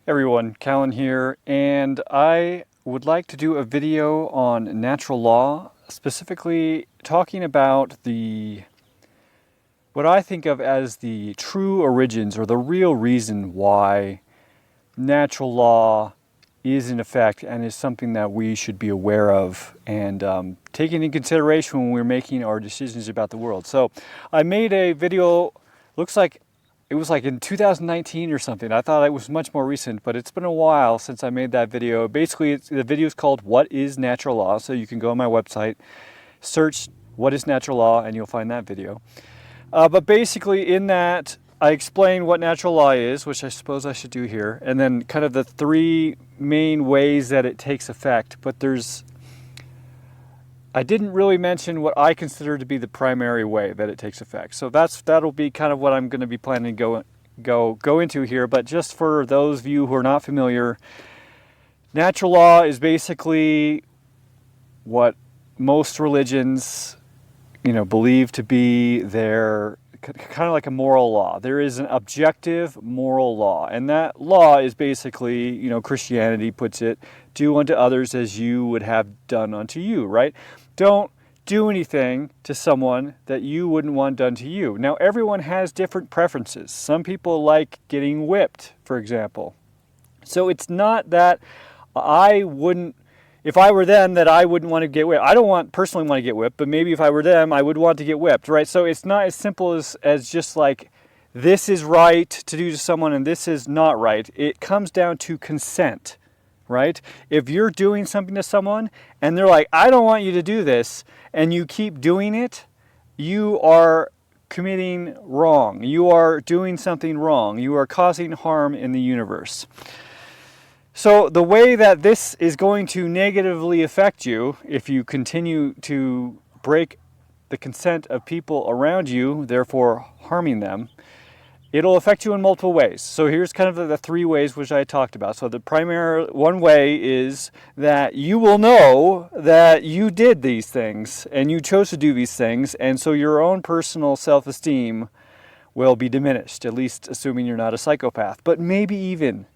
Everyone, Cahlen here, and I would like to do a video on natural law, specifically talking about what I think of as the true origins or the real reason why natural law is in effect and is something that we should be aware of and taking into consideration when we're making our decisions about the world. So I made a video, looks like it was like in 2019 or something. I thought it was much more recent, but it's been a while since I made that video. Basically, the video is called What is Natural Law? So you can go on my website, search What is Natural Law, and you'll find that video. But basically in that, I explain what natural law is, which I suppose I should do here, and then kind of the three main ways that it takes effect. But I didn't really mention what I consider to be the primary way that it takes effect. So that'll be kind of what I'm going to be planning to go into here. But just for those of you who are not familiar, natural law is basically what most religions, believe to be their kind of like a moral law. There is an objective moral law, and that law is basically, Christianity puts it, do unto others as you would have done unto you, right? Don't do anything to someone that you wouldn't want done to you. Now, everyone has different preferences. Some people like getting whipped, for example. So it's not that if I were them, that I wouldn't want to get whipped. I don't personally want to get whipped, but maybe if I were them, I would want to get whipped, right? So it's not as simple as just like, this is right to do to someone and this is not right. It comes down to consent, right? If you're doing something to someone and they're like, I don't want you to do this, and you keep doing it, you are committing wrong. You are doing something wrong. You are causing harm in the universe. So the way that this is going to negatively affect you, if you continue to break the consent of people around you, therefore harming them, it'll affect you in multiple ways. So here's kind of the three ways which I talked about. So the primary one way is that you will know that you did these things and you chose to do these things, and so your own personal self-esteem will be diminished, at least assuming you're not a psychopath, but maybe even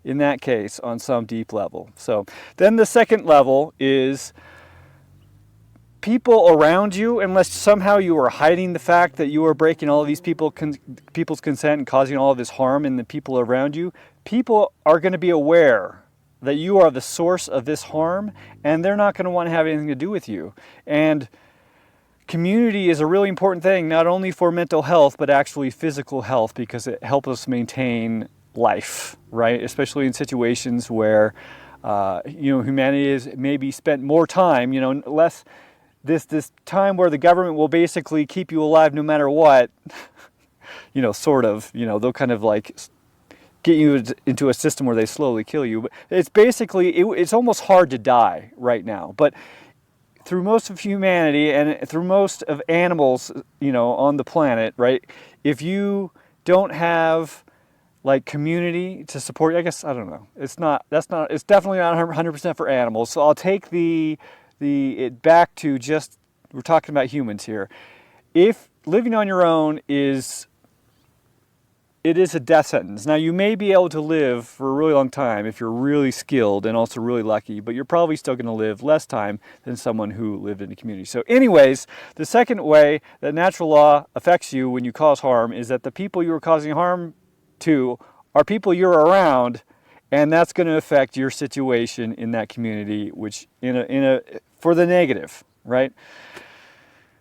in that case on some deep level. So then the second level is people around you, unless somehow you are hiding the fact that you are breaking all of these people's consent and causing all of this harm in the people around you, people are going to be aware that you are the source of this harm, and they're not going to want to have anything to do with you. And community is a really important thing, not only for mental health, but actually physical health, because it helps us maintain life, right? Especially in situations where, humanity has maybe spent more time, less this time where the government will basically keep you alive no matter what, sort of, they'll kind of like get you into a system where they slowly kill you. But it's basically, it's almost hard to die right now. But through most of humanity and through most of animals, on the planet, right? If you don't have like community to support, I guess, I don't know. It's definitely not 100% for animals. So I'll take it back to just, we're talking about humans here. If living on your own is a death sentence. Now, you may be able to live for a really long time if you're really skilled and also really lucky, but you're probably still going to live less time than someone who lived in a community. So anyways, the second way that natural law affects you when you cause harm is that the people you are causing harm to are people you're around, and that's going to affect your situation in that community, which for the negative, right?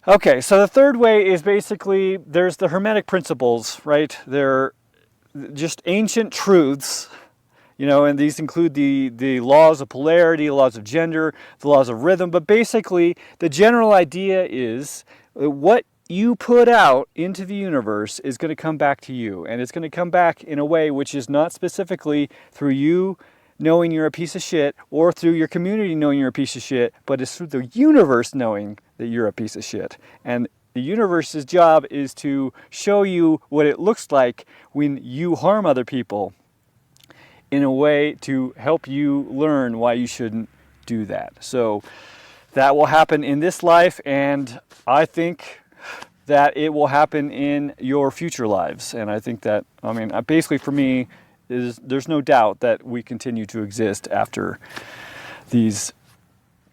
Okay, so the third way is basically, there's the Hermetic principles, right? They're just ancient truths, and these include the laws of polarity, the laws of gender, the laws of rhythm, but basically the general idea is what you put out into the universe is going to come back to you, and it's going to come back in a way which is not specifically through you knowing you're a piece of shit or through your community knowing you're a piece of shit, but it's through the universe knowing that you're a piece of shit. And the universe's job is to show you what it looks like when you harm other people in a way to help you learn why you shouldn't do that. So that will happen in this life, and I think that it will happen in your future lives. And I think that, basically for me, there's no doubt that we continue to exist after these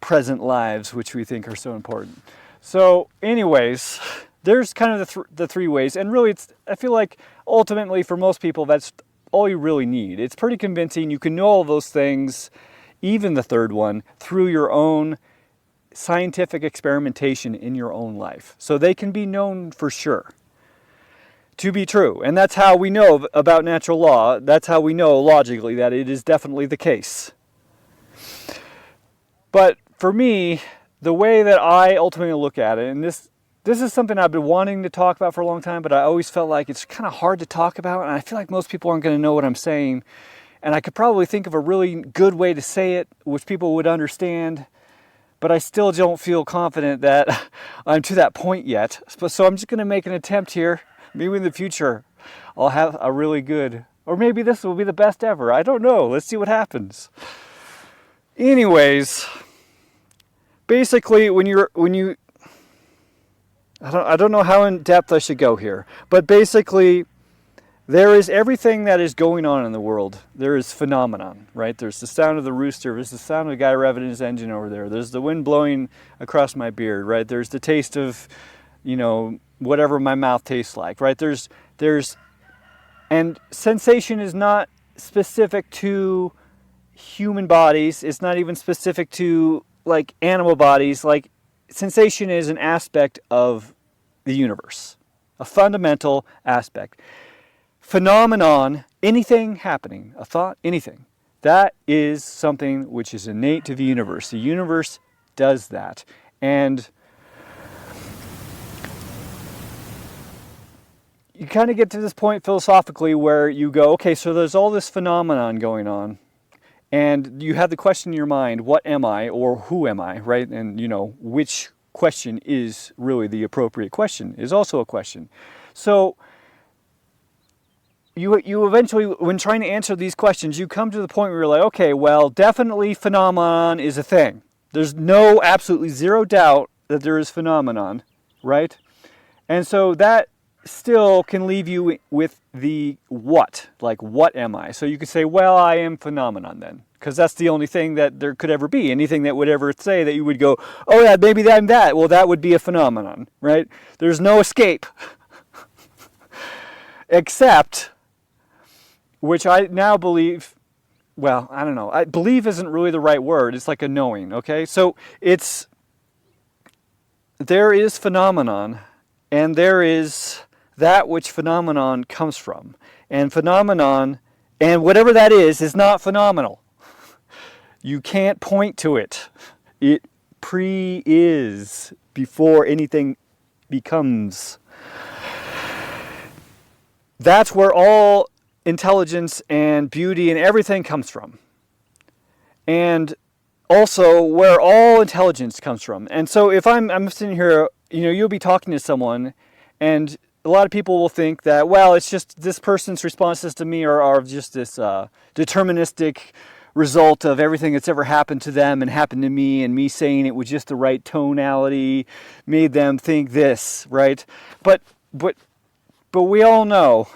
present lives, which we think are so important. So anyways, there's kind of the three ways, and really I feel like ultimately for most people that's all you really need. It's pretty convincing. You can know all those things, even the third one, through your own scientific experimentation in your own life. So they can be known for sure to be true. And that's how we know about natural law. That's how we know logically that it is definitely the case. But for me, the way that I ultimately look at it, and this is something I've been wanting to talk about for a long time, but I always felt like it's kind of hard to talk about, and I feel like most people aren't going to know what I'm saying. And I could probably think of a really good way to say it, which people would understand, but I still don't feel confident that I'm to that point yet. So I'm just going to make an attempt here. Maybe in the future I'll have a really good, or maybe this will be the best ever. I don't know. Let's see what happens. Anyways, basically I don't know how in depth I should go here, but basically there is everything that is going on in the world. There is phenomenon, right? There's the sound of the rooster. There's the sound of the guy revving his engine over there. There's the wind blowing across my beard, right? There's the taste of, whatever my mouth tastes like, right? And sensation is not specific to human bodies. It's not even specific to like animal bodies. Like sensation is an aspect of the universe, a fundamental aspect. Phenomenon, anything happening, a thought, anything, that is something which is innate to the universe. The universe does that. And you kind of get to this point philosophically where you go, okay, so there's all this phenomenon going on, and you have the question in your mind, what am I, or who am I, right? And which question is really the appropriate question is also a question. So you eventually, when trying to answer these questions, you come to the point where you're like, okay, well, definitely phenomenon is a thing. There's absolutely zero doubt that there is phenomenon, right? And so that still can leave you with the what, like what am I? So you could say, well, I am phenomenon then, because that's the only thing that there could ever be. Anything that would ever say that you would go, oh yeah, maybe I'm that. Well, that would be a phenomenon, right? There's no escape. Except, which I now believe, well, I don't know. Believe isn't really the right word. It's like a knowing, okay? So there is phenomenon, and there is that which phenomenon comes from. And phenomenon, and whatever that is not phenomenal. You can't point to it. It pre-is before anything becomes. That's where all intelligence and beauty and everything comes from. And also where all intelligence comes from. And so if I'm sitting here, you'll be talking to someone, and a lot of people will think that, well, it's just this person's responses to me are just this deterministic result of everything that's ever happened to them and happened to me, and me saying it was just the right tonality made them think this, right? But we all know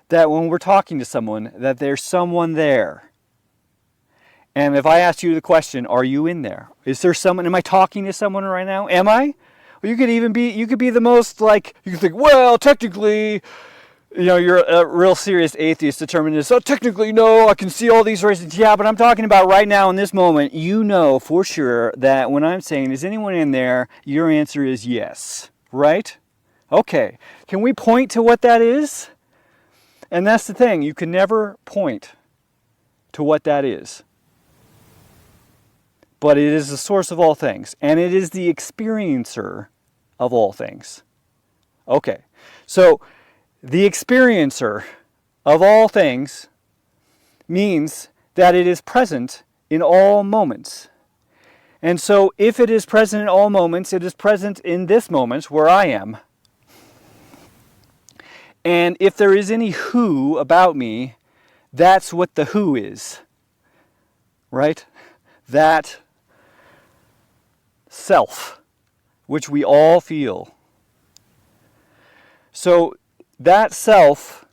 that when we're talking to someone, that there's someone there. And if I asked you the question, are you in there? Is there someone, am I talking to someone right now? Am I? Well, you could be the most you could think, well, technically, you're a real serious atheist determinist. So technically, no, I can see all these reasons. Yeah, but I'm talking about right now in this moment, for sure that when I'm saying, is anyone in there? Your answer is yes, right? Okay, can we point to what that is? And that's the thing, you can never point to what that is. But it is the source of all things, and it is the experiencer of all things. Okay, so the experiencer of all things means that it is present in all moments. And so if it is present in all moments, it is present in this moment where I am. And if there is any who about me, that's what the who is. Right? That self, which we all feel. So that self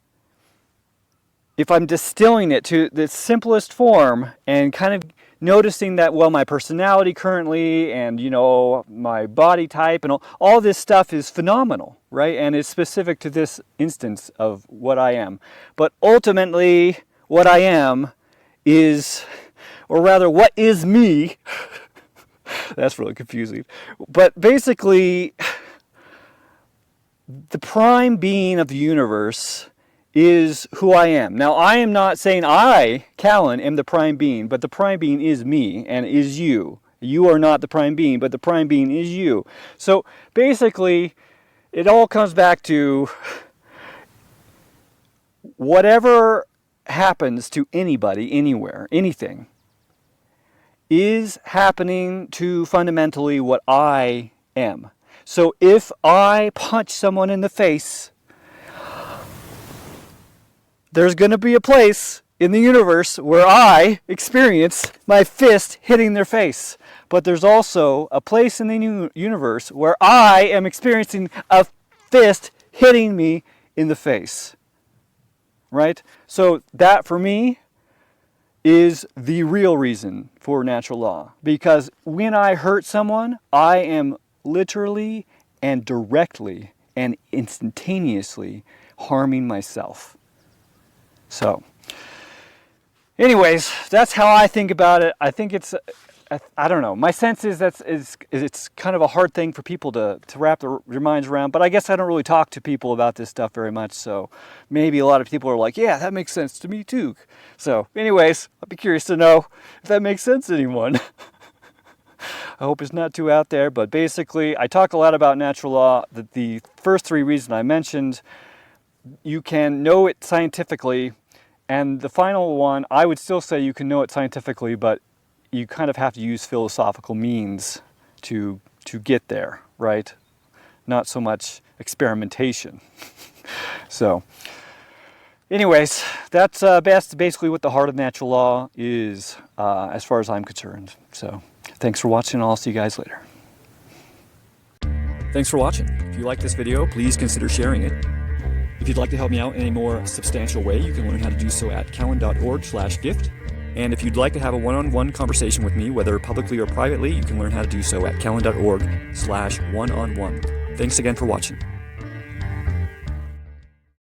if I'm distilling it to the simplest form and kind of noticing that, well, my personality currently and, you know, my body type and all this stuff is phenomenal, right? And it's specific to this instance of what I am. But ultimately, what I am is, or rather, what is me? That's really confusing. But basically, the prime being of the universe is who I am. Now, I am not saying I, Cahlen, am the prime being, but the prime being is me and is you. You are not the prime being, but the prime being is you. So basically, it all comes back to whatever happens to anybody, anywhere, anything, is happening to fundamentally what I am. So if I punch someone in the face, there's going to be a place in the universe where I experience my fist hitting their face. But there's also a place in the universe where I am experiencing a fist hitting me in the face. Right? So that, for me, is the real reason for natural law. Because when I hurt someone, I am literally and directly and instantaneously harming myself. So, anyways, that's how I think about it. I think it's, I don't know. My sense is it's kind of a hard thing for people to wrap their minds around. But I guess I don't really talk to people about this stuff very much. So maybe a lot of people are like, yeah, that makes sense to me too. So anyways, I'd be curious to know if that makes sense to anyone. I hope it's not too out there. But basically, I talk a lot about natural law. The first three reasons I mentioned, you can know it scientifically. And the final one, I would still say you can know it scientifically, but you kind of have to use philosophical means to get there, right? Not so much experimentation. So, anyways, that's basically what the heart of natural law is, as far as I'm concerned. So, thanks for watching, and I'll see you guys later. Thanks for watching. If you like this video, please consider sharing it. If you'd like to help me out in a more substantial way, you can learn how to do so at cahlen.org/gift. And if you'd like to have a one-on-one conversation with me, whether publicly or privately, you can learn how to do so at cahlen.org/one-on-one. Thanks again for watching.